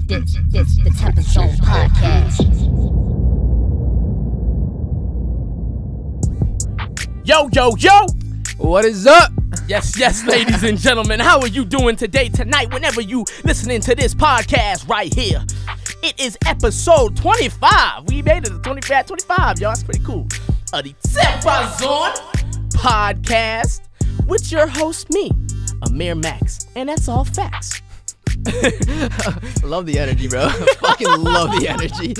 This the TempahZone podcast. Yo. What is up? Yes, ladies and gentlemen. How are you doing today, tonight, whenever you listening to this podcast right here? It is episode 25. We made it to 25, y'all. That's pretty cool. Of the TempahZone podcast with your host, me, Amir Max. And that's all facts. Love the energy, bro. Fucking love the energy.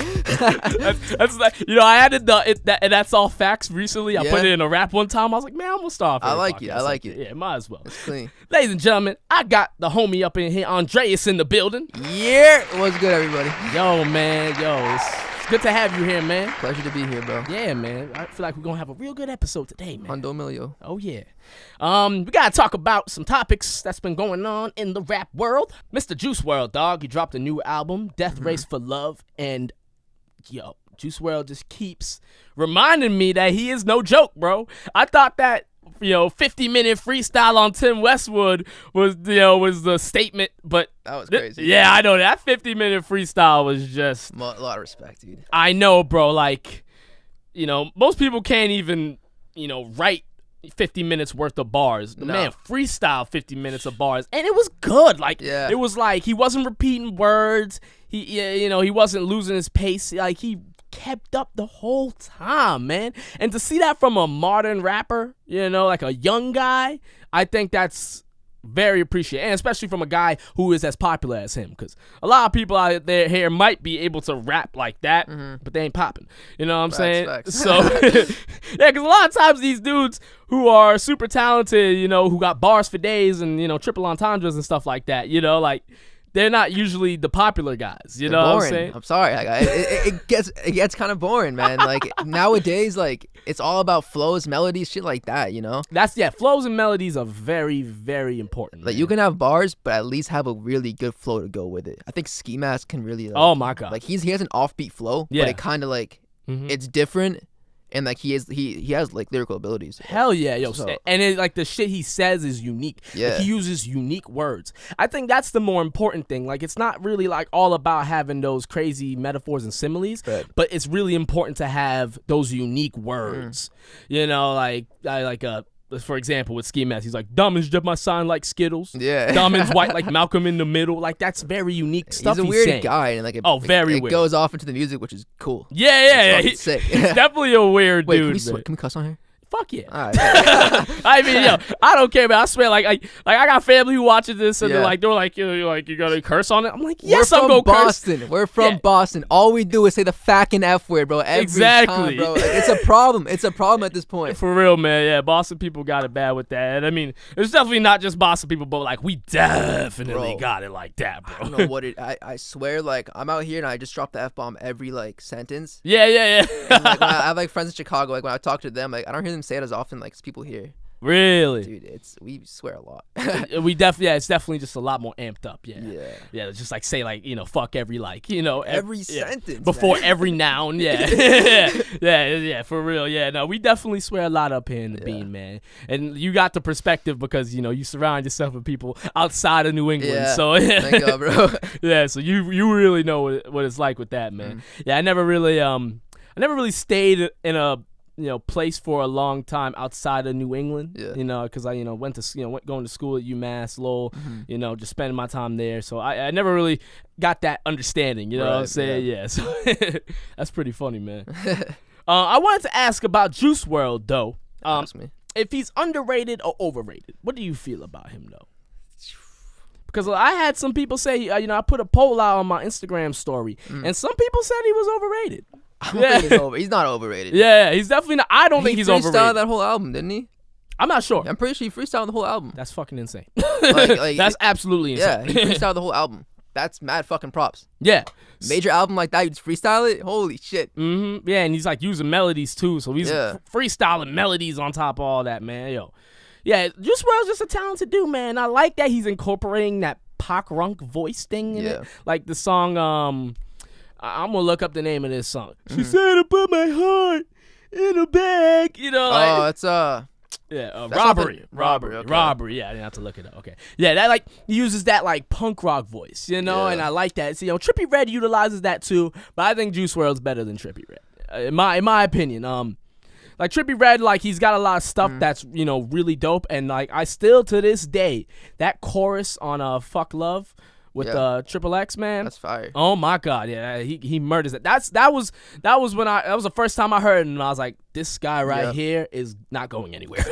that's like, I added and that's all facts recently. I put it in a rap one time. I was like, man, I'm gonna start. I like it. Yeah, might as well. It's clean. Ladies and gentlemen, I got the homie up in here, Andrea's in the building. Yeah, what's good, everybody? Yo, man, it's good to have you here, man. Pleasure to be here, bro. Yeah, man. I feel like we're gonna have a real good episode today, man. Hondo Milio. Oh yeah. We gotta talk about some topics that's been going on in the rap world. Mr. Juice Wrld, dog, he dropped a new album, Death Race for Love, and Juice Wrld just keeps reminding me that he is no joke, bro. I thought that 50-minute freestyle on Tim Westwood was the statement, but that was crazy. Yeah, I know that 50-minute freestyle was just a lot of respect, dude. I know, bro. Like, most people can't even write 50 minutes worth of bars. The man freestyle 50 minutes of bars, and it was good. Like, It was like he wasn't repeating words. He wasn't losing his pace. Like, he kept up the whole time, man. And to see that from a modern rapper, like a young guy, I think that's very appreciated, and especially from a guy who is as popular as him, because a lot of people out there here might be able to rap like that, but they ain't popping. You know what I'm saying? Facts. So, yeah, because a lot of times these dudes who are super talented, who got bars for days and, triple entendres and stuff like that, like, they're not usually the popular guys, They're know boring. what I'm saying? I'm sorry. It gets kind of boring, man. Like, nowadays, like, it's all about flows, melodies, shit like that, Flows and melodies are very, very important. Like, you can have bars, but at least have a really good flow to go with it. I think Ski Mask can really, oh my God. Like, he has an offbeat flow, but it kind of, like, it's different. And like he has like lyrical abilities. Hell yeah, and like the shit he says is unique. Yeah, like, he uses unique words. I think that's the more important thing. Like, it's not really like all about having those crazy metaphors and similes, but it's really important to have those unique words. For example, with Ski Mask, he's like, diamonds just my sign like Skittles. Yeah. Diamonds white like Malcolm in the Middle. Like, that's very unique stuff. He's a weird guy, and like it weird. Goes off into the music, which is cool. Yeah. He's sick. He's definitely a weird dude. Can we cuss on here? Fuck yeah. All right. I mean, I don't care, man. I swear, like I got family who watches this, and they're like, you gotta curse on it. I'm like, yes, I'm gonna curse. We're from Boston. All we do is say the fucking F word, bro. Every time, bro. Like, it's a problem. It's a problem at this point. For real, man. Yeah, Boston people got it bad with that. And I mean, it's definitely not just Boston people, but like, we definitely got it like that, bro. I don't know what it. I swear, like, I'm out here and I just drop the F-bomb every like sentence. Yeah. And, like, when I have like friends in Chicago, like when I talk to them, like I don't hear them say it as often like as people here. Really? Dude, we swear a lot. It's definitely just a lot more amped up. Yeah, just like say like, fuck every like, every sentence before man. Every noun. Yeah, for real. Yeah, no, we definitely swear a lot up here in the bean, man. And you got the perspective because you surround yourself with people outside of New England. Yeah. So thank God, bro. Yeah, so you really know what it's like with that, man. Yeah, I never really stayed in a place for a long time outside of New England, because I, went to, going to school at UMass, Lowell, just spending my time there. So I never really got that understanding, what I'm saying? Yeah. So that's pretty funny, man. I wanted to ask about Juice Wrld, though. Ask me. If he's underrated or overrated, what do you feel about him, though? Because I had some people say, I put a poll out on my Instagram story, and some people said he was overrated. I don't think he's not overrated. Yeah, he's definitely not. I don't think he's overrated. He freestyled that whole album, didn't he? I'm not sure. I'm pretty sure he freestyled the whole album. That's fucking insane. Like, that's absolutely insane. Yeah, he freestyled the whole album. That's mad fucking props. Yeah. Major album like that, you just freestyle it? Holy shit. Mm-hmm. Yeah, and he's like using melodies too, so he's freestyling melodies on top of all that, man. Yeah, Juice Wrld's just a talented dude, man. I like that he's incorporating that pop-runk voice thing in it. Like the song, I'm gonna look up the name of this song. She said I put my heart in a bag, it's Robbery. Okay. Robbery. Yeah, I didn't have to look it up. Okay. Yeah, that like uses that like punk rock voice, you know, and I like that. So, you know, Trippie Redd utilizes that too, but I think Juice WRLD's better than Trippie Redd, in my opinion. Like Trippie Redd, like he's got a lot of stuff that's, you know, really dope, and like I still to this day that chorus on Fuck Love with Triple X, man. That's fire. Oh my God, yeah, he murders it. That was the first time I heard it, and I was like, this guy right here is not going anywhere.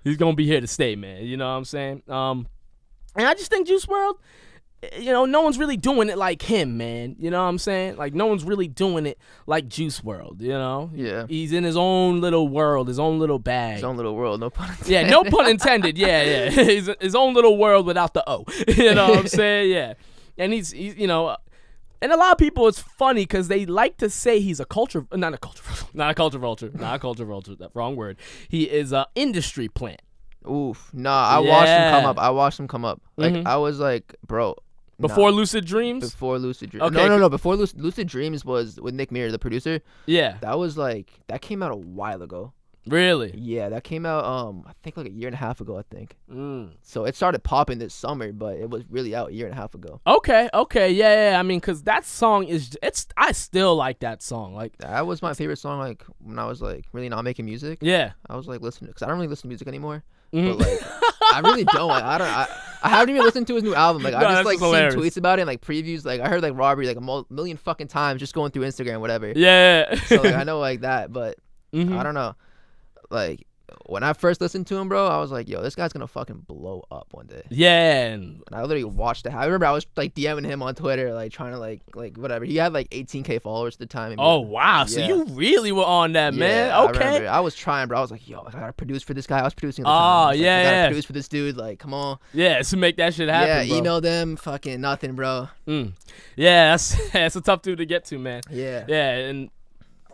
He's gonna be here to stay, man. You know what I'm saying? And I just think Juice WRLD, you know, no one's really doing it like him, man. You know what I'm saying? Like, no one's really doing it like Juice WRLD, you know? Yeah. He's in his own little world, his own little bag. His own little world, no pun intended. Yeah, no pun intended. Yeah. He's his own little world without the O. You know what I'm saying? Yeah. And he's you know, and a lot of people, it's funny because they like to say he's not a culture vulture. That wrong word. He is a industry plant. Oof. Nah, I watched him come up. Like, I was like, bro. Before Lucid Dreams? Before Lucid Dreams. Okay. No. Before Lucid Dreams was with Nick Mirror, the producer. Yeah. That came out a while ago. Really? Yeah, that came out I think like a year and a half ago, I think. So it started popping this summer, but it was really out a year and a half ago. Okay, yeah. I mean, cause that song I still like that song. Like, that was my favorite song. Like, when I was like really not making music. Yeah. I was like listening, cause I don't really listen to music anymore. But like, I really don't. Like, I haven't even listened to his new album. Like, I just like seen tweets about it and like previews. Like, I heard like Robbery like a million fucking times just going through Instagram, whatever. Yeah. So like, I know like that, but I don't know. Like, when I first listened to him, bro, I was like, yo, this guy's gonna fucking blow up one day. Yeah. And I literally watched it. I remember I was like DMing him on Twitter, like trying to like whatever. He had like 18K followers at the time. Oh wow, so you really were on that, man. Okay. I was trying, bro. I was like, yo, I gotta produce for this guy. I was producing at the time. I gotta produce for this dude. Like, come on. Yeah, to make that shit happen. Yeah, email them, fucking nothing, bro. Yeah, that's a tough dude to get to, man. Yeah. Yeah, and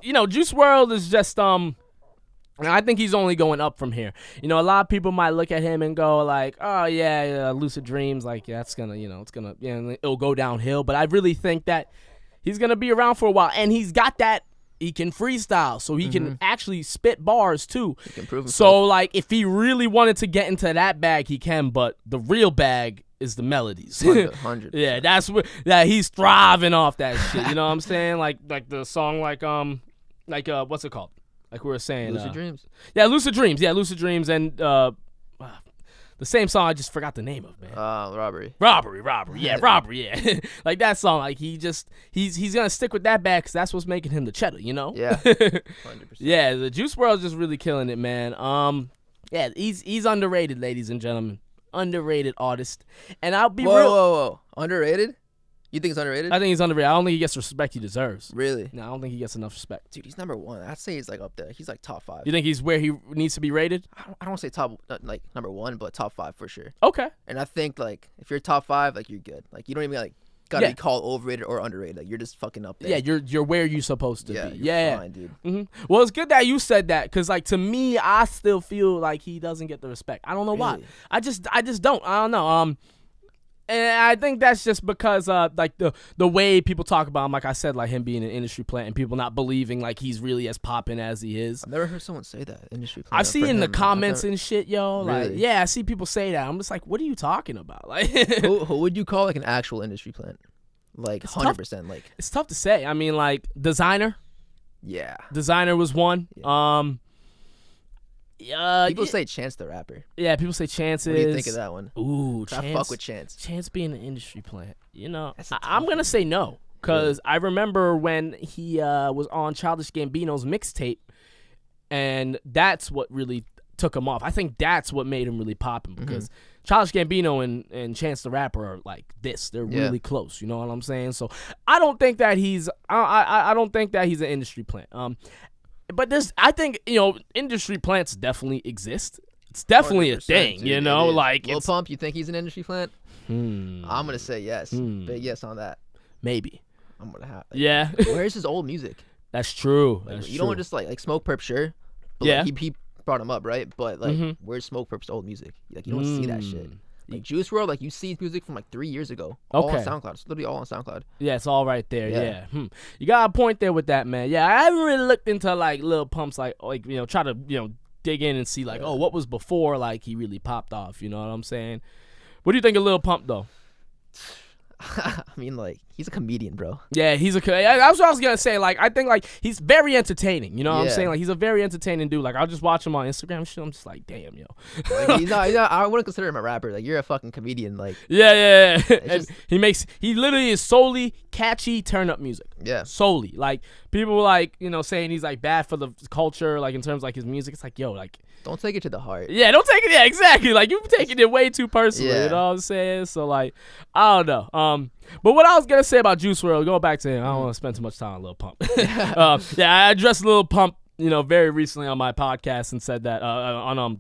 you know, Juice WRLD is just I think he's only going up from here. You know, a lot of people might look at him and go like, oh yeah, Lucid Dreams, like that's gonna, you know, it'll go downhill. But I really think that he's gonna be around for a while, and he's got that. He can freestyle, so he can actually spit bars too. He can prove himself. So like, if he really wanted to get into that bag, he can. But the real bag is the melodies. 100%. Yeah, that's what he's thriving off that shit. You know what I'm saying? Like the song like what's it called? Like we were saying, Lucid Dreams. Yeah, Lucid Dreams. Yeah, Lucid Dreams, and the same song I just forgot the name of, man. Robbery. Yeah, Robbery. Yeah, like that song. Like he's gonna stick with that bag because that's what's making him the cheddar. You know. Yeah. 100%. Yeah, the Juice WRLD just really killing it, man. Yeah, he's underrated, ladies and gentlemen. Underrated artist, and I'll be real. Whoa. Underrated? You think it's underrated? I think he's underrated. I don't think he gets the respect he deserves. Really? No, I don't think he gets enough respect. Dude, he's number one. I'd say he's like up there. He's like top 5. You think he's where he needs to be rated? I don't want to say top, like number 1, but top 5 for sure. Okay. And I think like if you're top 5, like you're good. Like you don't even like gotta be called overrated or underrated. Like you're just fucking up there. Yeah, you're where you're supposed to be. You're fine, dude. Well, it's good that you said that because like to me, I still feel like he doesn't get the respect. I don't know why. I just don't. I don't know. And I think that's just because like the way people talk about him, like I said, like him being an industry plant and people not believing like he's really as popping as he is. I've never heard someone say that, industry plant. I see in the comments and shit, yo. Really? Like, yeah, I see people say that. I'm just like, what are you talking about? Like, who would you call like an actual industry plant? Like 100%. Like it's tough to say. I mean, like Designer. Yeah. Designer was one. Yeah. People say Chance the Rapper. Yeah, people say Chance. What do you think of that one? Ooh, Chance. I fuck with Chance. Chance being an industry plant. You know, I'm going to say no. Because I remember when he was on Childish Gambino's mixtape, and that's what really took him off. I think that's what made him really popping because Childish Gambino and Chance the Rapper are like this. They're really close. You know what I'm saying? So I don't think that he's I don't think that he's an industry plant. But I think, you know, industry plants definitely exist. It's definitely a thing, dude, you know? Like Lil Pump, you think he's an industry plant? I'm going to say yes. Big yes on that. Maybe. I'm going to have. Like, yeah. Where's his old music? That's true. Like, you don't want to just like Smoke Perp, sure. But like, he brought him up, right? But like, where's Smoke Perp's old music? Like, you don't see that shit. Like Juice WRLD, like you see his music from like 3 years ago. All on SoundCloud. It's literally all on SoundCloud. Yeah, it's all right there. Yeah. You got a point there with that, man. Yeah, I haven't really looked into like Lil Pump's like you know, try to, you know, dig in and see like, oh, what was before like he really popped off. You know what I'm saying? What do you think of Lil Pump though? I mean, like, he's a comedian, bro. Yeah, that's what I was gonna say. Like, I think like he's very entertaining. You know what I'm saying? Like, he's a very entertaining dude. Like, I'll just watch him on Instagram and shit. I'm just like, damn, yo. Like, he's not, I wouldn't consider him a rapper. Like, you're a fucking comedian. Like, yeah. And he literally is solely catchy turn up music. Yeah. Solely. Like, people like, you know, saying he's like bad for the culture, like in terms of like his music. It's like, yo, like, don't take it to the heart. Yeah, don't take it. Yeah, exactly. Like, you're taking it way too personally. You know what I'm saying? So, like, I don't know. But what I was going to say about Juice Wrld, going back to him, I don't want to spend too much time on Lil Pump. I addressed Lil Pump, you know, very recently on my podcast and said that on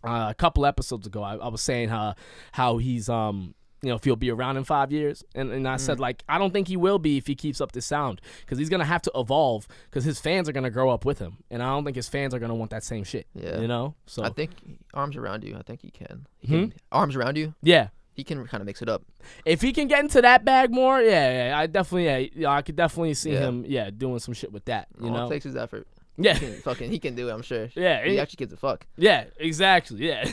a couple episodes ago, I was saying how he's, you know, if he'll be around in 5 years. And I said, like, I don't think he will be if he keeps up this sound because he's going to have to evolve because his fans are going to grow up with him. And I don't think his fans are going to want that same shit. Yeah. You know? So I think arms around you. I think he can. Arms around you? Yeah. He can kind of mix it up. If he can get into that bag more, I could definitely see him, doing some shit with that. You know? It takes his effort. Yeah. He can do it, I'm sure. Yeah. He actually gives a fuck. Yeah, exactly. Yeah.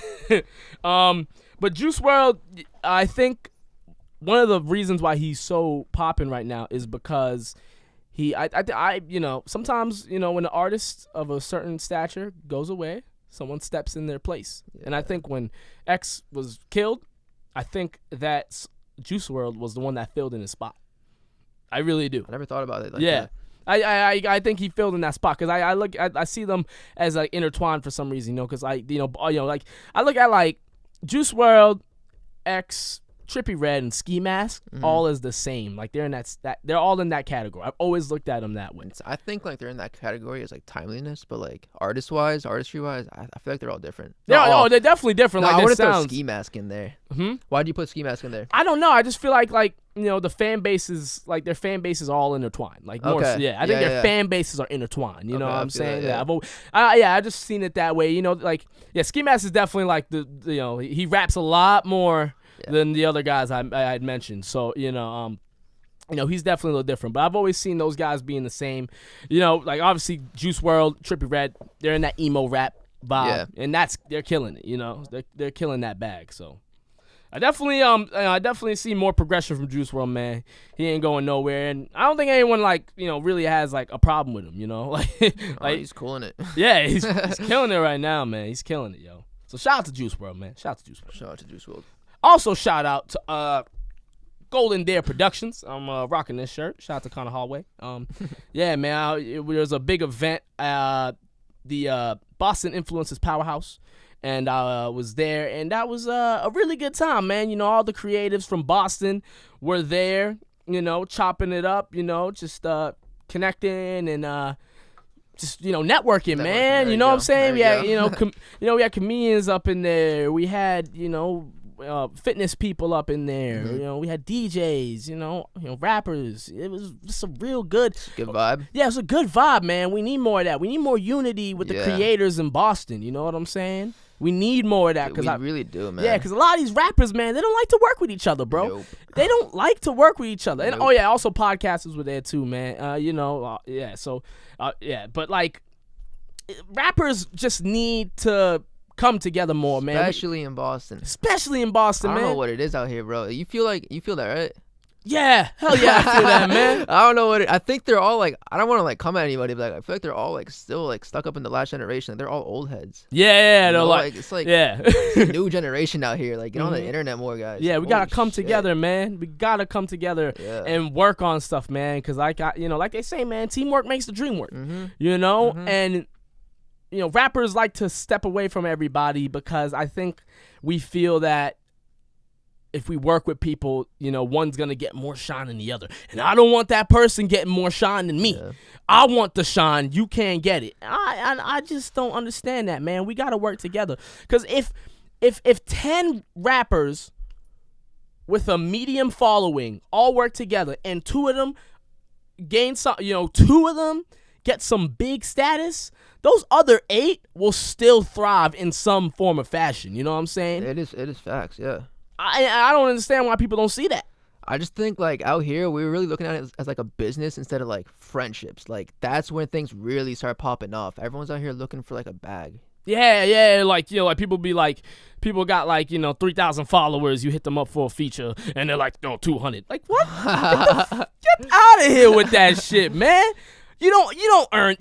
But Juice Wrld, I think one of the reasons why he's so popping right now is because I you know, sometimes, you know, when an artist of a certain stature goes away, someone steps in their place. Yeah. And I think when X was killed, I think that Juice Wrld was the one that filled in his spot. I really do. I never thought about it like that. I think he filled in that spot because I see them as like intertwined for some reason, you know, because like I look at like Juice Wrld, X, Trippie Redd, and Ski Mask all as the same. Like they're in that they're all in that category. I've always looked at them that way. I think like they're in that category as like timeliness, but like artistry wise, I feel like they're all different. They're definitely different. No, like I wouldn't throw Ski Mask in there. Why do you put Ski Mask in there? I don't know. I just feel like you know, the fan bases, like their fan base is all intertwined. Like more, I think their fan bases are intertwined. You know what I'm saying? I just seen it that way. You know, like Ski Mask is definitely like the you know, he raps a lot more than the other guys I had mentioned. So you know, he's definitely a little different. But I've always seen those guys being the same. You know, like obviously Juice Wrld, Trippie Redd, they're in that emo rap vibe, and they're killing it. You know, they're killing that bag. So. I definitely see more progression from Juice Wrld, man. He ain't going nowhere, and I don't think anyone like, you know, really has like a problem with him, you know, like he's cooling it. Yeah, he's killing it right now, man. He's killing it, yo. So shout out to Juice Wrld, man. Shout out to Juice Wrld. Also shout out to Golden Dare Productions. I'm rocking this shirt. Shout out to Connor Hallway. Yeah, man. There's a big event, the Boston Influences Powerhouse. And I was there, and that was a really good time, man. You know, all the creatives from Boston were there, you know, chopping it up, you know, just connecting and just, you know, networking, man. You know what I'm saying? We had, we had comedians up in there. We had, you know, fitness people up in there. You know, we had DJs, you know, rappers. It was just a real good vibe. Yeah, it's a good vibe, man. We need more of that. We need more unity with the creators in Boston. You know what I'm saying? We need more of that because we really do, man. Yeah, because a lot of these rappers, man, they don't like to work with each other, bro. Nope. They don't like to work with each other. And also podcasters were there too, man. You know, So, but like, rappers just need to come together more, man. Especially in Boston, man. I don't know what it is out here, bro. You feel that, right? Yeah, hell yeah, I feel that, man. I don't know what I think they're all like. I don't want to like come at anybody, but like, I feel like they're all like still like stuck up in the last generation. Like, they're all old heads. Yeah, they're like it's like it's a new generation out here. Like, get on the internet more, guys. Yeah, we gotta come together, man. We gotta come together and work on stuff, man. Because like they say, man, teamwork makes the dream work. You know, and you know, rappers like to step away from everybody because I think we feel that if we work with people, you know, one's going to get more shine than the other. And I don't want that person getting more shine than me. Yeah. I want the shine. You can't get it. I just don't understand that, man. We got to work together. Because if 10 rappers with a medium following all work together and two of them gain some, you know, two of them get some big status, those other 8 will still thrive in some form or fashion. You know what I'm saying? It is facts, yeah. I don't understand why people don't see that. I just think like out here we're really looking at it as like a business instead of like friendships. Like that's when things really start popping off. Everyone's out here looking for like a bag. Yeah, like like people got 3,000 followers. You hit them up for a feature, and they're like, no, 200. Like what? Get out of here with that shit, man. You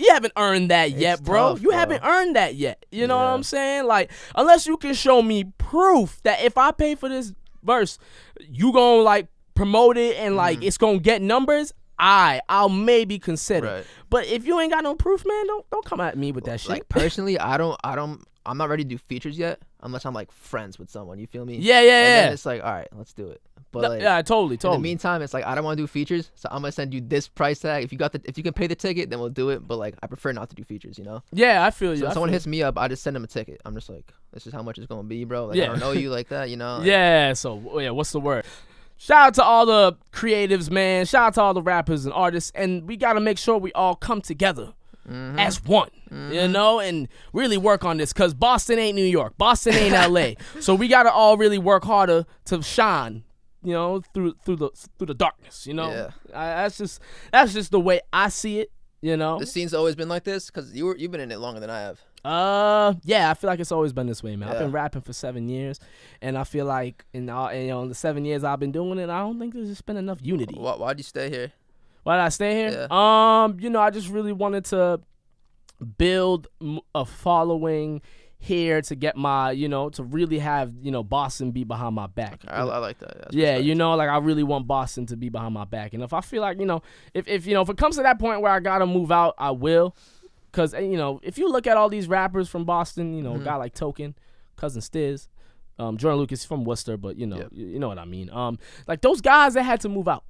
haven't earned that yet, bro. You haven't earned that yet. You know what I'm saying? Like, unless you can show me proof that if I pay for this verse, you gonna promote it and it's gonna get numbers, I'll maybe consider. Right. But if you ain't got no proof, man, don't come at me with that shit. Like personally, I'm not ready to do features yet unless I'm friends with someone. You feel me? Yeah. And then it's all right, let's do it. But totally. In the meantime, it's I don't want to do features, so I'm gonna send you this price tag. If you can pay the ticket, then we'll do it. But I prefer not to do features, you know? Yeah, I feel you. So if someone hits me up, I just send them a ticket. I'm just this is how much it's gonna be, bro. I don't know you like that, you know? Yeah. So what's the word? Shout out to all the creatives, man. Shout out to all the rappers and artists, and we gotta make sure we all come together. As one, you know, and really work on this, because Boston ain't New York, Boston ain't LA, so we gotta all really work harder to shine, you know, through the darkness, you know. Yeah. That's just the way I see it, you know. The scene's always been like this, because you've been in it longer than I have. Yeah, I feel like it's always been this way, man. I've been rapping for 7 years, and I feel like in the 7 years I've been doing it, I don't think there's just been enough unity. Why'd you stay here? Why did I stay here? Yeah. I just really wanted to build a following here to get my, to really have, Boston be behind my back. Okay, I like that. That's yeah, I really want Boston to be behind my back. And if I feel like, if it comes to that point where I gotta move out, I will. Cause if you look at all these rappers from Boston, a guy like Token, Cousin Stiz, Jordan Lucas from Worcester, but you know what I mean. Those guys that had to move out.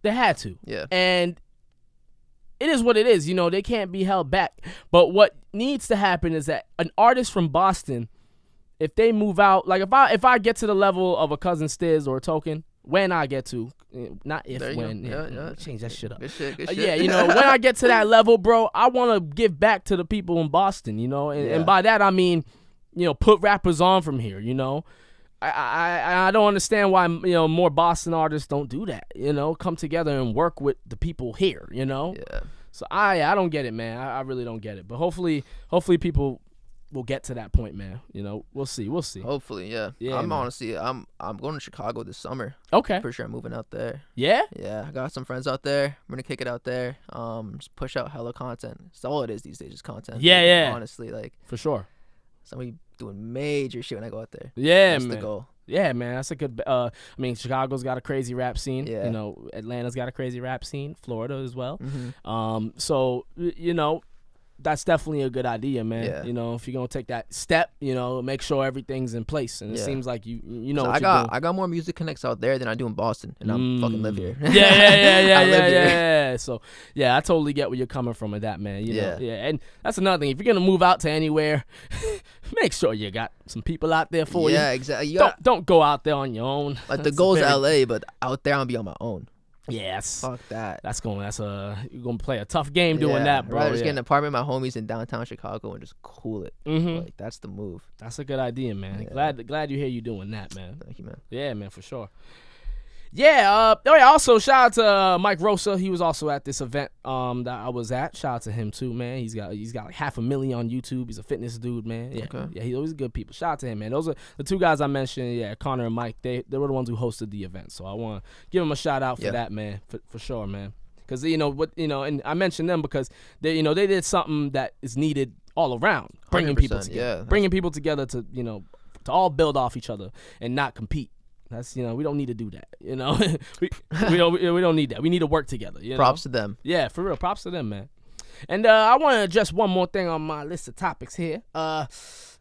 They had to. Yeah. And it is what it is. They can't be held back. But what needs to happen is that an artist from Boston, if they move out, if I get to the level of a Cousin Stiz or a Token, when I get to, not if, when. Yeah. Change that shit up. Good shit. Yeah, when I get to that level, bro, I want to give back to the people in Boston, And by that, I mean, put rappers on from here, I don't understand why more Boston artists don't do that. Come together and work with the people here. Yeah. So I don't get it, man. I really don't get it. But hopefully people will get to that point, man. We'll see. Hopefully, yeah. I'm honestly I'm going to Chicago this summer. Okay. For sure, I'm moving out there. Yeah. Yeah, I got some friends out there. I'm gonna kick it out there. Just push out hella content. It's all it is these days, is content. Yeah. Honestly, for sure. Somebody doing major shit when I go out there. Yeah, that's man. the goal. Yeah, man, that's a good. Chicago's got a crazy rap scene. Yeah. Atlanta's got a crazy rap scene. Florida as well. Mm-hmm. So that's definitely a good idea, man. Yeah. If you're gonna take that step, make sure everything's in place. And it seems like you know so what you're doing. I got more music connects out there than I do in Boston, and I'm fucking live here. Yeah. So I totally get where you're coming from with that, man. Yeah. And that's another thing. If you're gonna move out to anywhere, make sure you got some people out there for you. Yeah, exactly. Don't go out there on your own. Like the goal is LA, but out there I'm gonna be on my own. Yes. Fuck that. You're gonna play a tough game doing that, bro. I'd rather just get an apartment with my homies in downtown Chicago and just cool it. Mm-hmm. That's the move. That's a good idea, man. Yeah. Glad you hear you doing that, man. Thank you, man. Yeah, man, for sure. Yeah, also shout out to Mike Rosa. He was also at this event that I was at. Shout out to him too, man. He's got like 500,000 on YouTube. He's a fitness dude, man. Yeah, okay. Yeah, he's always good people. Shout out to him, man. Those are the two guys I mentioned. Yeah, Connor and Mike. They were the ones who hosted the event. So I want to give them a shout out for that, man, for sure, man. Because and I mentioned them because they did something that is needed all around, bringing people together, bringing people together to to all build off each other and not compete. That's we don't need to do that. we don't need that. We need to work together. Props to them. Yeah, for real. Props to them, man. And I want to address one more thing on my list of topics here. That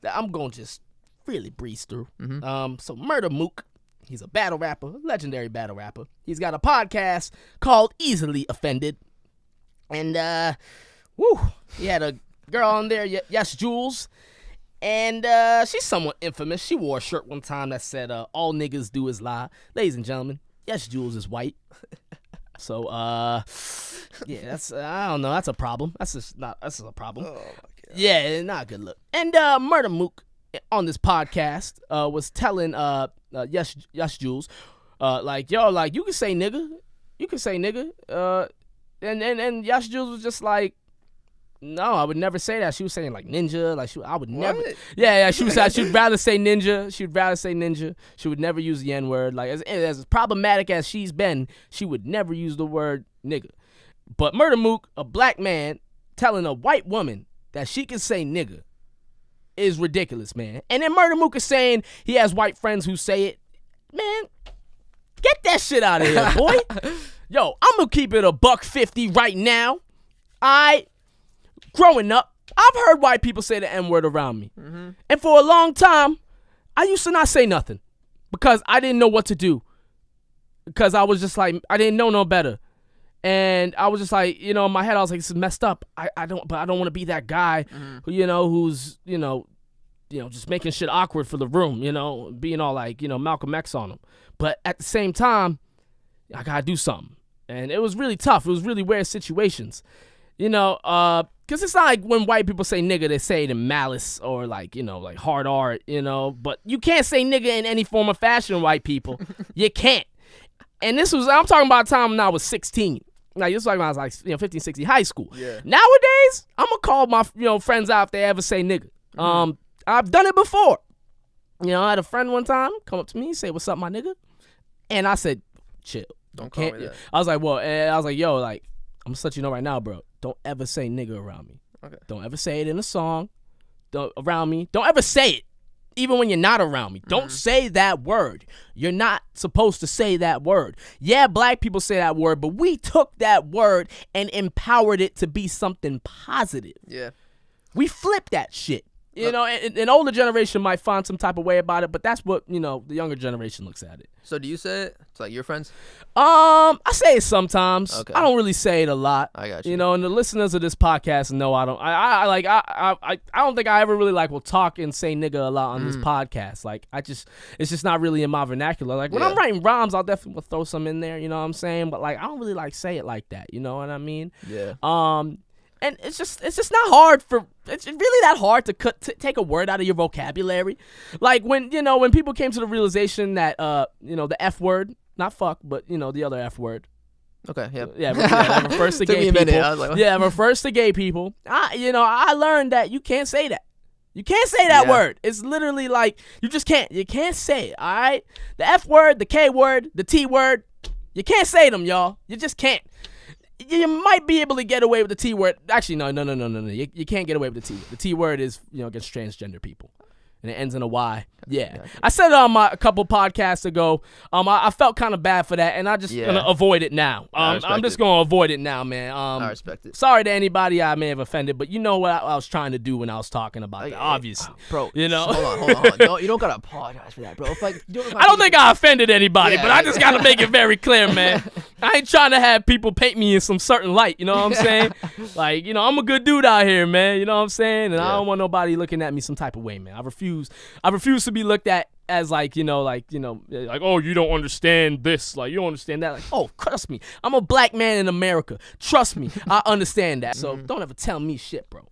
I'm gonna just really breeze through. Mm-hmm. So Murda Mook, he's a battle rapper, legendary battle rapper. He's got a podcast called Easily Offended, and he had a girl on there, Yes Jules. And she's somewhat infamous. She wore a shirt one time that said, all niggas do is lie. Ladies and gentlemen, Yes Jules is white. So, that's, I don't know. That's a problem. That's a problem. Oh, my God. Yeah, not a good look. And Murda Mook on this podcast was telling Yes Jules, you can say nigga. You can say nigga. And Yes Jules was just like, No, I would never say that. She was saying like ninja. Like I would never. Yeah. She'd rather say ninja. She'd rather say ninja. She would never use the N-word. Like as problematic as she's been, she would never use the word nigga. But Murda Mook, a black man, telling a white woman that she can say nigga is ridiculous, man. And then Murda Mook is saying he has white friends who say it. Man, get that shit out of here, boy. Yo, I'm gonna keep it $150 right now. Growing up, I've heard white people say the N-word around me. Mm-hmm. And for a long time, I used to not say nothing because I didn't know what to do. Because I was just like, I didn't know no better. And I was just like, in my head, I was like, this is messed up. I don't want to be that guy who, who's, just making shit awkward for the room, being all like, Malcolm X on them. But at the same time, I got to do something. And it was really tough. It was really weird situations, because it's not like when white people say nigga, they say it in malice or like, like hard art, but you can't say nigga in any form or fashion, white people. You can't. And I'm talking about a time when I was 16. Like, this was like when I was like, 15, 16, high school. Yeah. Nowadays, I'm going to call my, friends out if they ever say nigga. I've done it before. I had a friend one time come up to me and say, what's up, my nigga? And I said, chill. Don't call me that. I was like, well, and I was like, yo, like, I'm going to let you know right now, bro. Don't ever say nigga around me. Okay. Don't ever say it in a song. Around me. Don't ever say it. Even when you're not around me. Don't say that word. You're not supposed to say that word. Yeah, black people say that word, but we took that word and empowered it to be something positive. Yeah. We flipped that shit. An older generation might find some type of way about it, but that's what, the younger generation looks at it. So do you say it to like your friends? I say it sometimes. Okay. I don't really say it a lot. I got you. And the listeners of this podcast know I don't. I don't think I ever really will talk and say nigga a lot on this podcast. Like it's just not really in my vernacular. Like when I'm writing rhymes, I'll definitely throw some in there. You know what I'm saying? But like I don't really say it like that. You know what I mean? Yeah. And it's just not hard it's really that hard to take a word out of your vocabulary. Like when people came to the realization that the F word, not fuck, but the other F word. Okay, yep. Yeah, that refers to gay people. I was like, what? Yeah, refers to gay people. I learned that you can't say that. You can't say that word. It's literally like you just can't. You can't say it. All right, the F word, the K word, the T word. You can't say them, y'all. You just can't. You might be able to get away with the T word. Actually, no. You can't get away with the T. The T word is, against transgender people. And it ends in a Y. Yeah. I said it on a couple podcasts ago. I felt kind of bad for that, and I just gonna avoid it now. I'm just gonna avoid it now, man. I respect it. Sorry to anybody I may have offended, but you know what I was trying to do when I was talking about that, obviously. Bro, hold on. You don't gotta apologize for that, bro. I don't think I offended anybody, but I just gotta make it very clear, man. I ain't trying to have people paint me in some certain light, you know what I'm saying? Like, I'm a good dude out here, man, you know what I'm saying? And I don't want nobody looking at me some type of way, man. I refuse to be looked at as like, oh, you don't understand this, like you don't understand that. Like, oh, trust me, I'm a black man in America. Trust me, I understand that. So don't ever tell me shit, bro.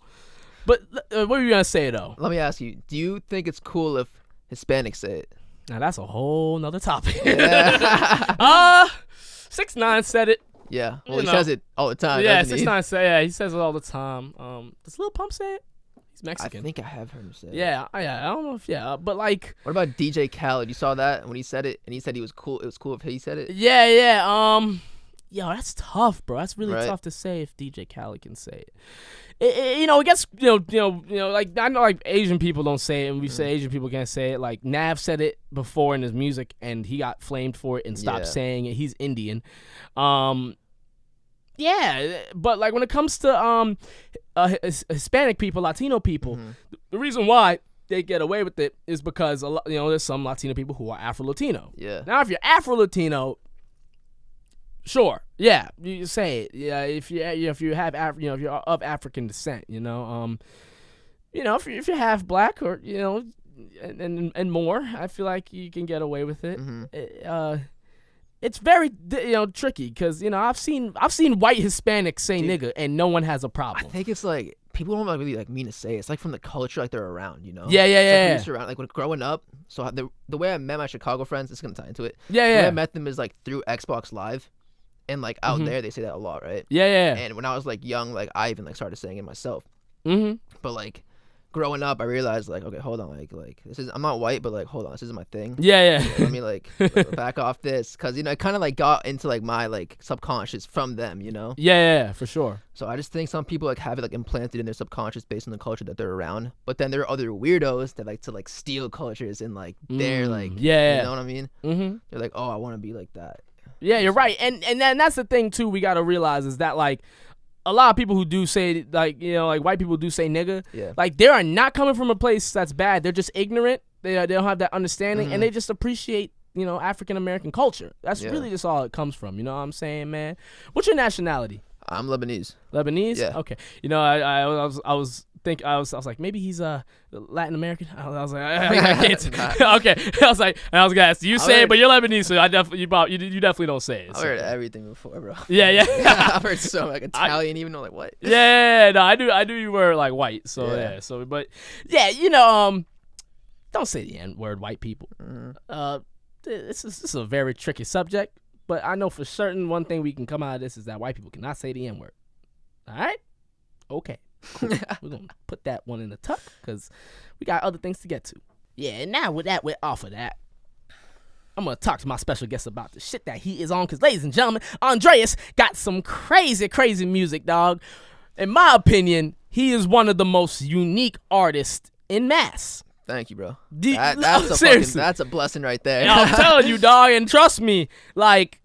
But what were you gonna say though? Let me ask you, do you think it's cool if Hispanics say it? Now that's a whole nother topic. Yeah. 6ix9ine said it. Yeah, well, he says it all the time. Yeah, 6ix9ine said. Yeah, he says it all the time. Does Lil Pump say it? He's Mexican. I think I have heard him say it. Yeah. I don't know if but like. What about DJ Khaled? You saw that when he said it, and he said he was cool. It was cool if he said it. Yeah. Yo, that's tough, bro. That's really tough to say if DJ Khaled can say it. It gets like I know like Asian people don't say it, and we say Asian people can't say it. Like Nav said it before in his music, and he got flamed for it and stopped saying it. He's Indian. Yeah, but like when it comes to Hispanic people, Latino people, the reason why they get away with it is because there's some Latino people who are Afro-Latino. Yeah. Now, if you're Afro-Latino, sure, yeah, you say it. Yeah, if you have if you're of African descent, if you're half black or and more, I feel like you can get away with it. It's very tricky because I've seen white Hispanics say nigga and no one has a problem. I think it's like people don't really like mean to say it. It's like from the culture like they're around, Yeah. Like around, like when growing up. So the way I met my Chicago friends, it's gonna tie into it. Yeah. The way I met them is like through Xbox Live, And like out there, they say that a lot, right? Yeah. And when I was like young, like I even like started saying it myself. Mm-hmm. But like growing up, I realized like, okay, hold on, like this is, I'm not white, but like hold on, this is my thing. Yeah. Let me like back off this, because it kind of like got into like my like subconscious from them, Yeah, for sure. So I just think some people like have it like implanted in their subconscious based on the culture that they're around. But then there are other weirdos that like to like steal cultures and like they're like, you know what I mean? Mm-hmm. They're like, oh, I want to be like that. Yeah, you're right. And that's the thing too. We gotta realize is that like a lot of people who do say like like white people do say nigga. Yeah. Like they are not coming from a place that's bad. They're just ignorant. They don't have that understanding, and they just appreciate African American culture. That's really just all it comes from. You know what I'm saying, man? What's your nationality? I'm Lebanese. Lebanese? Yeah. Okay. I was like, maybe he's Latin American. I was like, I can't. Okay. I was gonna ask you say it, but you're Lebanese, so you definitely don't say it. I've heard everything before, bro. Yeah. I've heard so like Italian, even though like what? Yeah. No, I do. You were like white, so yeah. So, but yeah, don't say the N word, white people. This is a very tricky subject. But I know for certain one thing we can come out of this is that white people cannot say the N-word. All right? Okay. Cool. We're going to put that one in the tuck because we got other things to get to. Yeah, and now we're off of that. I'm going to talk to my special guest about the shit that he is on because, ladies and gentlemen, Andreas got some crazy, crazy music, dog. In my opinion, he is one of the most unique artists in mass. Thank you, bro. That's a blessing right there. I'm telling you, dog, and trust me, like,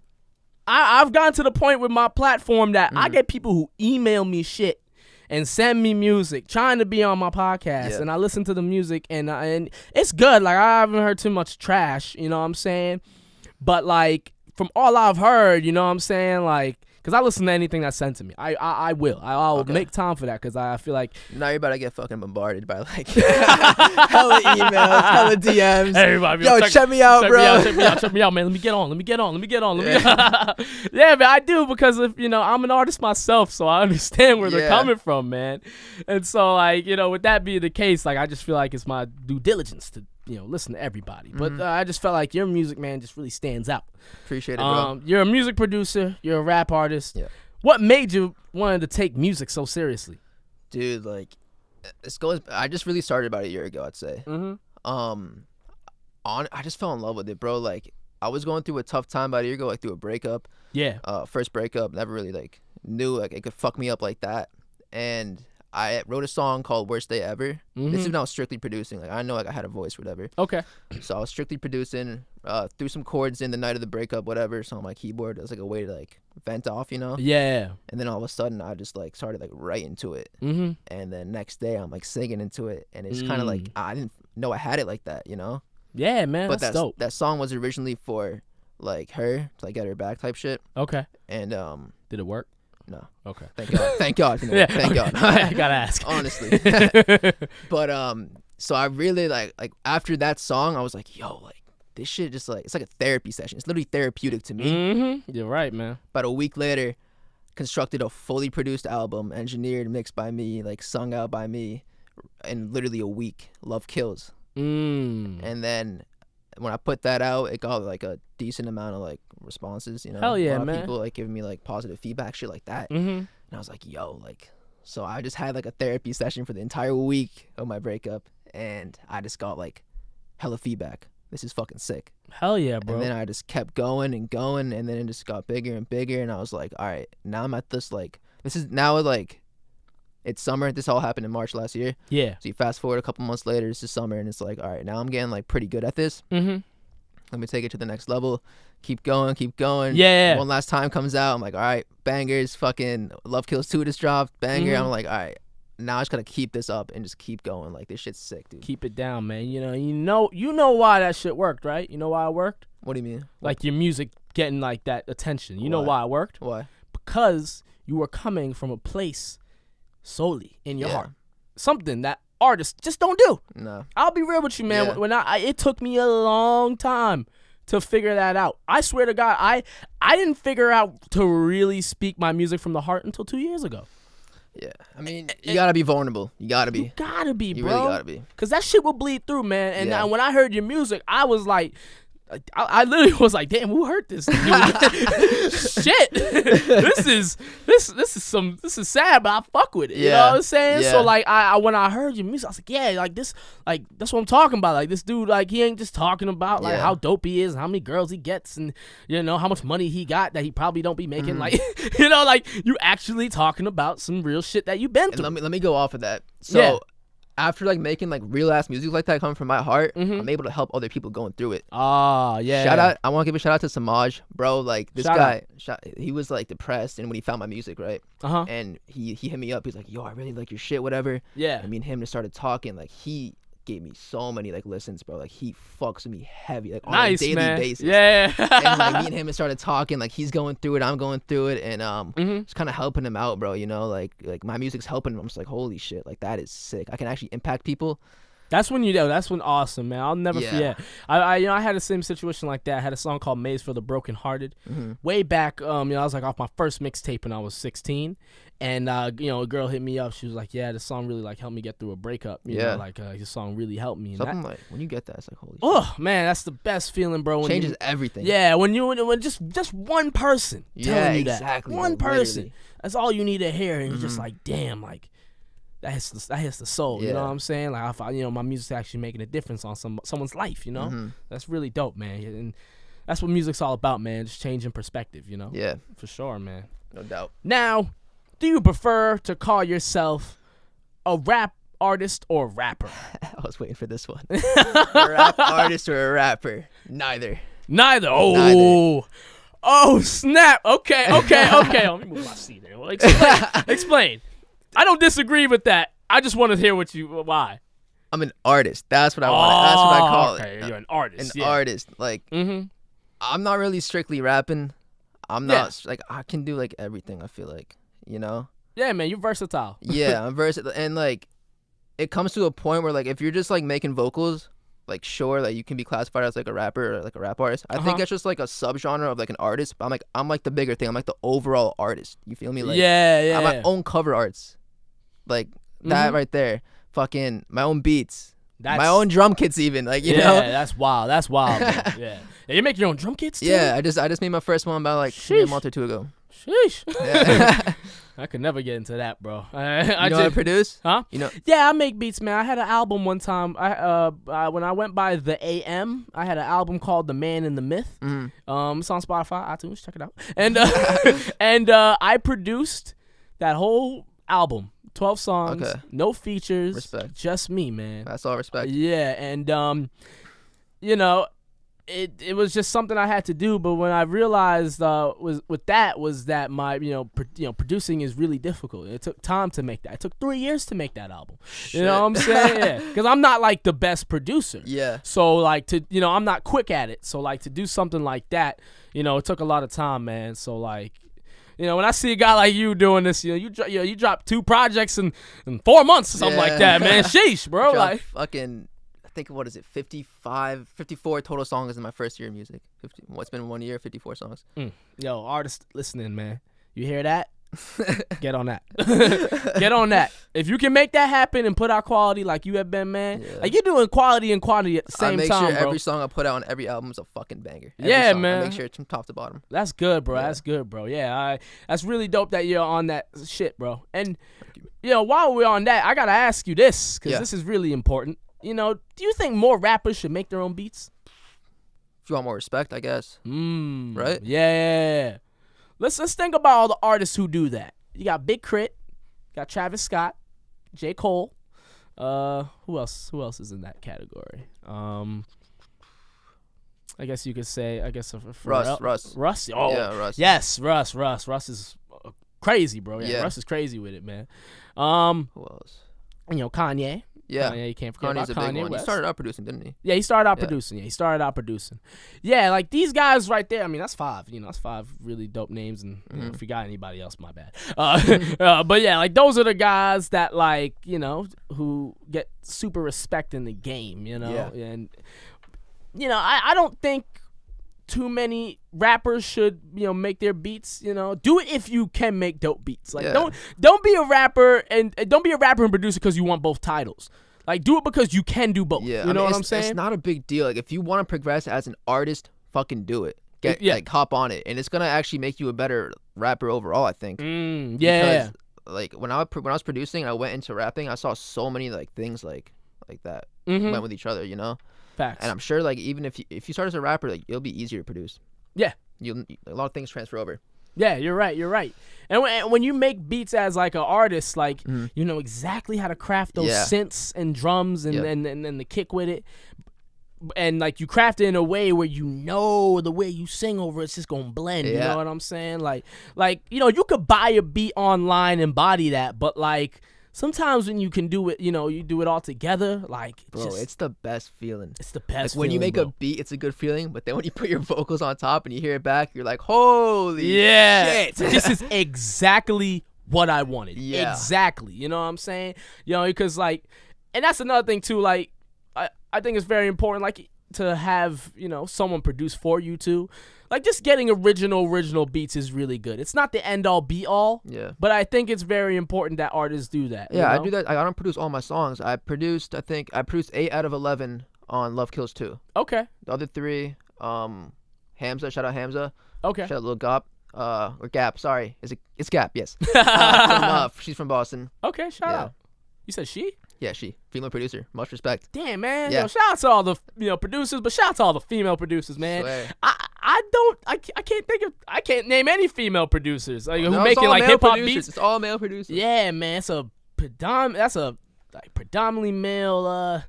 I've gotten to the point with my platform that I get people who email me shit and send me music trying to be on my podcast, and I listen to the music, and it's good. Like, I haven't heard too much trash, you know what I'm saying? But, like, from all I've heard, you know what I'm saying? Like, because I listen to anything that's sent to me. I will. I'll make time for that because I feel like... Now you're about to get fucking bombarded by like hella emails, hella DMs. Everybody, check me out, bro. Check me out, man. Let me get on. Yeah, man, I do because if I'm an artist myself, so I understand where they're coming from, man. And so, like, with that being the case, like, I just feel like it's my due diligence to listen to everybody. But I just felt like your music, man, just really stands out. Appreciate it, bro. You're a music producer. You're a rap artist. Yeah. What made you wanted to take music so seriously? Dude, like, I just really started about a year ago, I'd say. I just fell in love with it, bro. Like, I was going through a tough time about a year ago, like through a breakup. Yeah. First breakup, never really like knew like it could fuck me up like that. And I wrote a song called Worst Day Ever. This is when I was strictly producing. Like, I know like I had a voice, whatever. Okay. So I was strictly producing, threw some chords in the night of the breakup, whatever. So on my keyboard, it was like a way to like vent off, Yeah. And then all of a sudden, I just like started like writing to it. And then next day, I'm like singing into it, and it's kind of like I didn't know I had it like that, Yeah, man. But that's dope. That song was originally for like her to like get her back type shit. Okay. And did it work? No. Okay. Thank God. Thank God. Thank God. I gotta ask. Honestly. But so I really like after that song, I was like, yo, like this shit just like it's like a therapy session. It's literally therapeutic to me. You're right, man. About a week later, constructed a fully produced album, engineered, mixed by me, like sung out by me, in literally a week. Love Kills. And then when I put that out, it got like a decent amount of like responses, Hell yeah, a lot of man. people like giving me like positive feedback, shit like that. And I was like, yo, like, so I just had like a therapy session for the entire week of my breakup, and I just got like hella feedback. This is fucking sick. Hell yeah, bro. And then I just kept going and going, and then it just got bigger and bigger, and I was like, all right, now I'm at this like, this is now like, it's summer. This all happened in March last year. Yeah. So you fast forward a couple months later, it's just summer, and it's like, all right, now I'm getting like pretty good at this. Let me take it to the next level. Keep going. Yeah. One Last Time comes out. I'm like, all right, bangers. Fucking Love Kills 2 just dropped. Banger. I'm like, all right, now I just gotta keep this up and just keep going. Like, this shit's sick, dude. Keep it down, man. You know why that shit worked, right? You know why it worked? What do you mean? Like your music getting like that attention. You know why it worked? Why? Because you were coming from a place solely in your heart. Something that artists just don't do. No. I'll be real with you, man. When it took me a long time to figure that out. I swear to God, I didn't figure out to really speak my music from the heart until 2 years ago. Yeah. I mean, you gotta be vulnerable. You gotta be. You gotta be, bro. You really gotta be. Because that shit will bleed through, man. And now, when I heard your music, I was like, I literally was like, damn, who hurt this dude? Shit, this is sad, but I fuck with it. You know what I'm saying? So like, I when I heard your music, I was like, yeah, like this, like that's what I'm talking about. Like this dude, like he ain't just talking about like how dope he is, and how many girls he gets, and you know how much money he got that he probably don't be making. Like you know, like you actually talking about some real shit that you've been through. And let me go off of that. So. After like making like real ass music like that coming from my heart, I'm able to help other people going through it. Shout out! I want to give a shout out to Samaj, bro. Like this guy, he was like depressed, and when he found my music, right? And he hit me up. He's like, "Yo, I really like your shit, whatever." Yeah. And me and him just started talking. Like he gave me so many like listens, bro. Like he fucks with me heavy, like on a daily basis. Yeah. And like me and him started talking. Like he's going through it, I'm going through it, and just kind of helping him out, bro. You know, like my music's helping him. I'm just like, holy shit, like that is sick. I can actually impact people. That's when you know. That's when awesome, man. I'll never forget. I had the same situation like that. I had a song called "Maze for the Brokenhearted" way back. I was like off my first mixtape when I was 16, and a girl hit me up. She was like, "Yeah, this song really like helped me get through a breakup. You know, like this song really helped me." Something like when you get that, it's like holy. Oh man, that's the best feeling, bro. When changes everything. Yeah, when just one person telling you that, one person. Literally. That's all you need to hear, and you're just like, damn, like. That hits the soul, you know what I'm saying? Like, my music's actually making a difference on someone's life, you know? That's really dope, man. And that's what music's all about, man. Just changing perspective, you know? Yeah. For sure, man. No doubt. Now, do you prefer to call yourself a rap artist or rapper? I was waiting for this one. A rap artist or a rapper? Neither. Oh. Neither. Oh, snap. Okay. Let me move my seat there. Well, explain. I don't disagree with that. I just want to hear why. I'm an artist. That's what I want. That's what I call it. Okay, you're an artist. An artist. Like, I'm not really strictly rapping. I'm not like I can do like everything. I feel like, you know. Yeah, man, you're versatile. Yeah, I'm versatile, and like, it comes to a point where like if you're just like making vocals, like sure, like you can be classified as like a rapper or like a rap artist. I think that's just like a subgenre of like an artist. But I'm like the bigger thing. I'm like the overall artist. You feel me? Like I'm my own cover arts. Like that right there, fucking my own beats, my own drum kits, even like you know. Yeah, that's wild. That's wild. Yeah, you make your own drum kits too? Yeah, I just made my first one about like a month or two ago. Sheesh. Yeah. I could never get into that, bro. I know how to produce? Huh? You know? Yeah, I make beats, man. I had an album one time. When I went by the AM, I had an album called "The Man and the Myth." It's on Spotify, iTunes. Check it out. And I produced that whole album. 12 songs, no features, respect. Just me, man. That's all respect. Yeah, and it was just something I had to do. But when I realized that my producing is really difficult. It took time to make that. It took 3 years to make that album. Shit. You know what I'm saying? Yeah, because I'm not like the best producer. Yeah. So like I'm not quick at it. So like to do something like that, it took a lot of time, man. So like. When I see a guy like you doing this, you drop 2 projects in 4 months or something like that, man. Sheesh, bro. Like fucking, I think what is it, 54 total songs in my first year of music. It's been 1 year, 54 songs. Yo, artists listening, man. You hear that? Get on that. Get on that. If you can make that happen and put out quality like you have been, man, like you're doing quality and quantity at the same time, I make sure bro. every song I put out on every album is a fucking banger. Man. I make sure it's from top to bottom. That's good, bro. That's good, bro. Yeah, that's really dope that you're on that shit, bro. And while we're on that, I gotta ask you this because this is really important. Do you think more rappers should make their own beats? If you want more respect, I guess. Right? Yeah. Let's think about all the artists who do that. You got Big Crit, got Travis Scott, J. Cole. Who else? Who else is in that category? I guess you could say. Russ. Russ. Oh, yeah, Russ. Yes, Russ. Russ is crazy, bro. Yeah, Russ is crazy with it, man. Who else? Kanye. Yeah, you can't forget Kanye's about a big Kanye one. West. He started out producing, didn't he? Yeah, he started out producing. Yeah, he started out producing. Yeah, like these guys right there. I mean, that's 5. That's 5 really dope names. And if you got anybody else, my bad. But yeah, like those are the guys that like who get super respect in the game. And I don't think too many rappers should make their beats. Do it if you can make dope beats. Like don't be a rapper and don't be a rapper and producer because you want both titles. Like, do it because you can do both. Yeah, you know what I'm saying? It's not a big deal. Like, if you want to progress as an artist, fucking do it. Like, hop on it, and it's gonna actually make you a better rapper overall, I think. Yeah. Because, like, when I was producing, I went into rapping. I saw so many like things like that went with each other, you know. Facts. And I'm sure, like, even if you start as a rapper, like, it'll be easier to produce. Yeah. A lot of things transfer over. Yeah, you're right. And when you make beats as like an artist, like you know exactly how to craft those synths and drums and the kick with it. And like you craft it in a way where you know the way you sing over it's just gonna blend. You know what I'm saying? Like you know, you could buy a beat online and body that, but like sometimes when you can do it, you know, you do it all together. Like, it's the best feeling. It's the best. Like when feeling, you make bro. a beat, it's a good feeling. But then when you put your vocals on top and you hear it back, you're like, holy shit! This is exactly what I wanted. Yeah, exactly. You know what I'm saying? You know, because like, and that's another thing too. Like, I think it's very important, like, to have, you know, someone produce for you too. Like, just getting original beats is really good. It's not the end all be all. Yeah. But I think it's very important that artists do that. Yeah, you know? I do that. I don't produce all my songs. I produced 8 out of 11 on Love Kills 2. Okay. The other 3, Hamza, shout out Hamza. Okay. Shout out Lil Gap. Or Gap, sorry. It's Gap, yes. She's from Boston. Okay, shout out. You said she? Yeah, she. Female producer. Much respect. Damn, man. Yeah. Yo, shout out to all the producers, but shout out to all the female producers, man. Swear. I can't name any female producers like, who No, making like hip hop beats. It's all male producers. Yeah, man. It's a predominantly male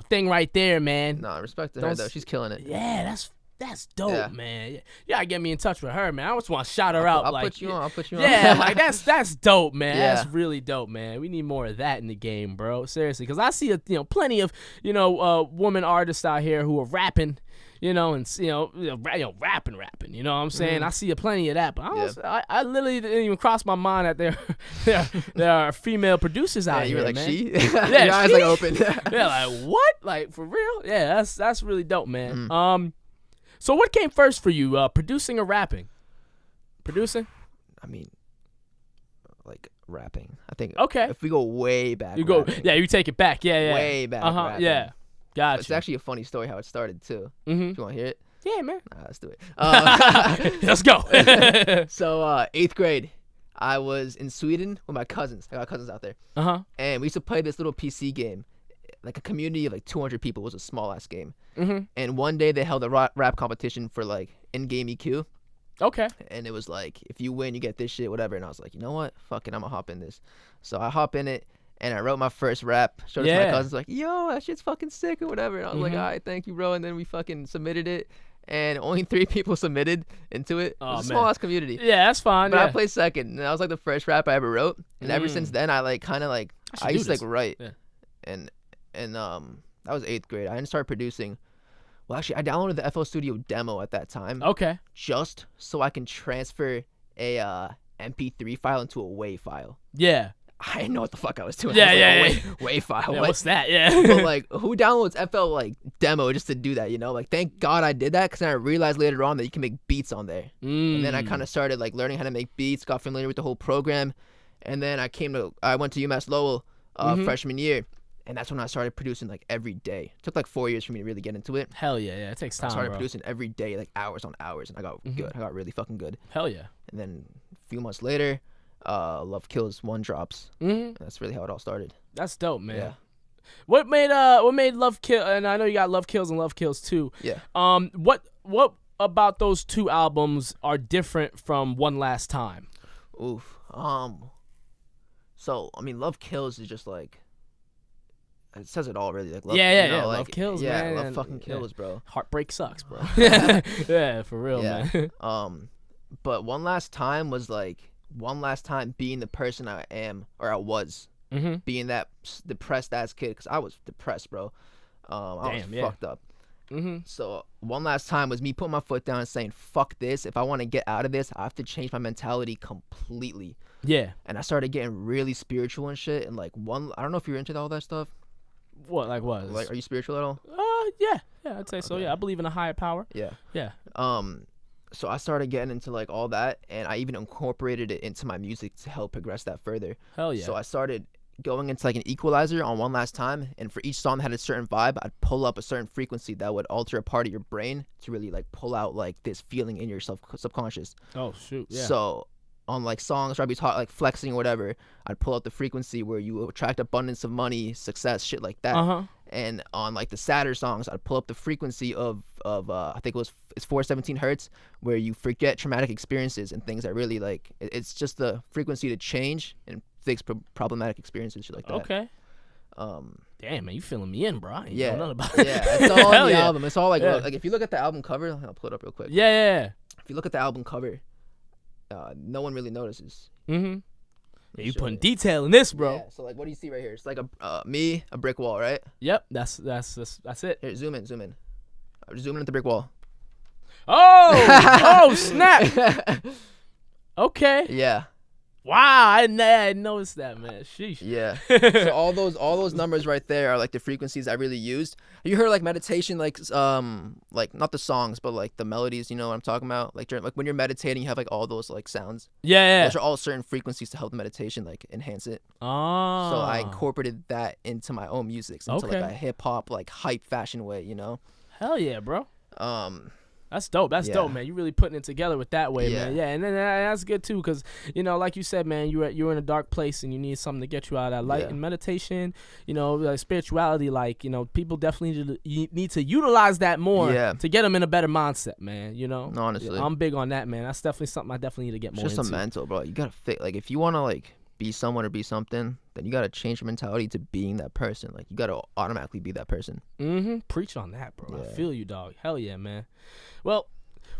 thing right there, man. No, respect to her though. She's killing it. Yeah, that's dope, man. You gotta get me in touch with her, man. I just want to shout her out. I'll like, put you on. I'll put you on. Yeah, like that's dope, man. Yeah. That's really dope, man. We need more of that in the game, bro. Seriously, because I see plenty of woman artists out here who are rapping, and rapping. You know what I'm saying? I see plenty of that, but I literally didn't even cross my mind that there are female producers out here. You were like, man. she? Yeah, your eyes like open. Yeah, like what? Like for real? Yeah, that's really dope, man. So what came first for you, producing or rapping? Producing? I mean, like rapping. I think. Okay. If we go way back. You go. rapping. Yeah, you take it back. Yeah. Way back. Rapping. Yeah. Gotcha. It's actually a funny story how it started too. Do you want to hear it? Yeah, man. Let's do it. Let's go. So 8th grade, I was in Sweden with my cousins. I got cousins out there. And we used to play this little PC game. Like a community of like 200 people. It was a small ass game. And one day they held a rap competition for like in-game EQ. Okay. And it was like, if you win, you get this shit, whatever. And I was like, you know what? Fuck it, I'm gonna hop in this. So I hop in it, and I wrote my first rap. Showed it to my cousins, like, yo, that shit's fucking sick or whatever. And I was like, all right, thank you, bro. And then we fucking submitted it. And only 3 people submitted into it. It was a small ass community. Yeah, that's fine. But I placed second. And that was like the first rap I ever wrote. And ever since then, I like kind of like, I used to like write. Yeah. And that was 8th grade. I didn't start producing. Well, actually, I downloaded the FL Studio demo at that time. Okay. Just so I can transfer a MP3 file into a WAV file. Yeah. I didn't know what the fuck I was doing. Yeah. WAV file. Yeah, what's that? Yeah. But like, who downloads FL like demo just to do that? You know, like, thank God I did that, because then I realized later on that you can make beats on there. And then I kind of started like learning how to make beats, got familiar with the whole program, and then I went to UMass Lowell freshman year. And that's when I started producing like every day. It took like 4 years for me to really get into it. Hell yeah. It takes time. I started producing every day, like hours on hours, and I got good. I got really fucking good. Hell yeah. And then a few months later, Love Kills 1 drops. And that's really how it all started. That's dope, man. Yeah. What made Love Kill? And I know you got Love Kills and Love Kills 2. Yeah. What about those 2 albums are different from One Last Time? Oof. So I mean, Love Kills is just like, it says it all, really. Like, love, like, love kills, yeah, man. love fucking kills, bro. Heartbreak sucks, bro. Yeah, for real, man. But One Last Time was like one last time being the person I am, or I was, being that depressed ass kid, because I was depressed, bro. I was fucked up. So One Last Time was me putting my foot down and saying, fuck this. If I want to get out of this, I have to change my mentality completely. Yeah. And I started getting really spiritual and shit. And like I don't know if you're into all that stuff. What, like what? Like, are you spiritual at all? Yeah, I'd say so. Yeah, I believe in a higher power. Yeah. So I started getting into like all that, and I even incorporated it into my music to help progress that further. Hell yeah. So I started going into like an equalizer on one last time, and for each song that had a certain vibe, I'd pull up a certain frequency that would alter a part of your brain to really like pull out like this feeling in your subconscious. Oh shoot, yeah. So on like songs where I'd be taught like flexing or whatever, I'd pull out the frequency where you attract abundance of money, success, shit like that. And on like the sadder songs, I'd pull up the frequency of I think it's 417 hertz, where you forget traumatic experiences and things that really like it's just the frequency to change and fix problematic experiences, shit like that. Okay. Damn, man, you filling me in, bro. I ain't Yeah, know nothing about it. yeah, it's all on the yeah. album. It's all like like if you look at the album cover, I'll pull it up real quick. Yeah. If you look at the album cover, no one really notices. Yeah, you putting detail in this, bro. Yeah, so like, what do you see right here? It's like a brick wall, right? Yep, that's it. Here, zoom in. I'm zooming at the brick wall. Oh snap. Okay. Yeah. Wow, I didn't notice that, man. Sheesh. Yeah. So all those numbers right there are like the frequencies I really used. You heard like meditation, like not the songs, but like the melodies. You know what I'm talking about? Like during, like when you're meditating, you have like all those like sounds. Yeah. Those are all certain frequencies to help the meditation like enhance it. Oh. So I incorporated that into my own music, into like a hip hop like hype fashion way. You know? Hell yeah, bro. That's dope. That's dope, man. You really putting it together with that way, man. Yeah, and then that's good too, because you know, like you said, man, you're in a dark place and you need something to get you out of that light. And meditation, you know, like spirituality, like, you know, people definitely need to utilize that more to get them in a better mindset, man. You know, honestly, I'm big on that, man. That's definitely something I definitely need to get more into. It's just a mental, bro. You gotta fit. Like, if you wanna like be someone or be something, then you gotta change your mentality to being that person. Like, you gotta automatically be that person. Preach on that, bro. I feel you, dog. Hell yeah, man. Well,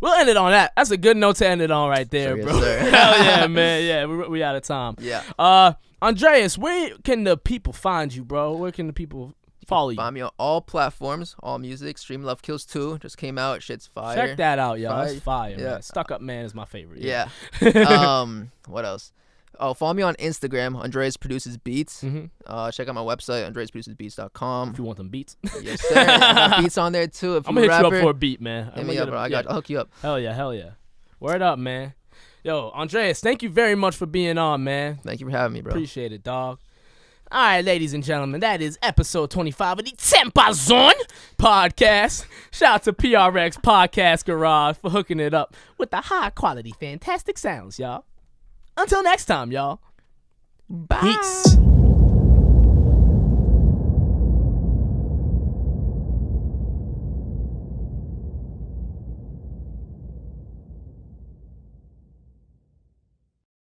we'll end it on that. That's a good note to end it on right there, bro. Yes, Hell yeah, man. Yeah, we out of time. Yeah. Andreas, where can the people find you, bro? Where can the people follow you? Find me on all platforms, all music. Stream Love Kills 2 just came out. Shit's fire. Check that out, y'all. That's fire, man. Stuck Up Man is my favorite. Yeah. What else? Oh, follow me on Instagram. Andreas Produces Beats. Check out my website, andreasproducesbeats.com. If you want them beats. Yes, sir. I got beats on there too. If I'm gonna hit you up for a beat, man. Hit me up, bro. I'll hook you up. Hell yeah. Word up, man. Yo, Andreas, thank you very much for being on, man. Thank you for having me, bro. Appreciate it, dog. All right, ladies and gentlemen, that is episode 25 of the TempahZone podcast. Shout out to PRX Podcast Garage for hooking it up with the high quality, fantastic sounds, y'all. Until next time, y'all. Bye. Peace.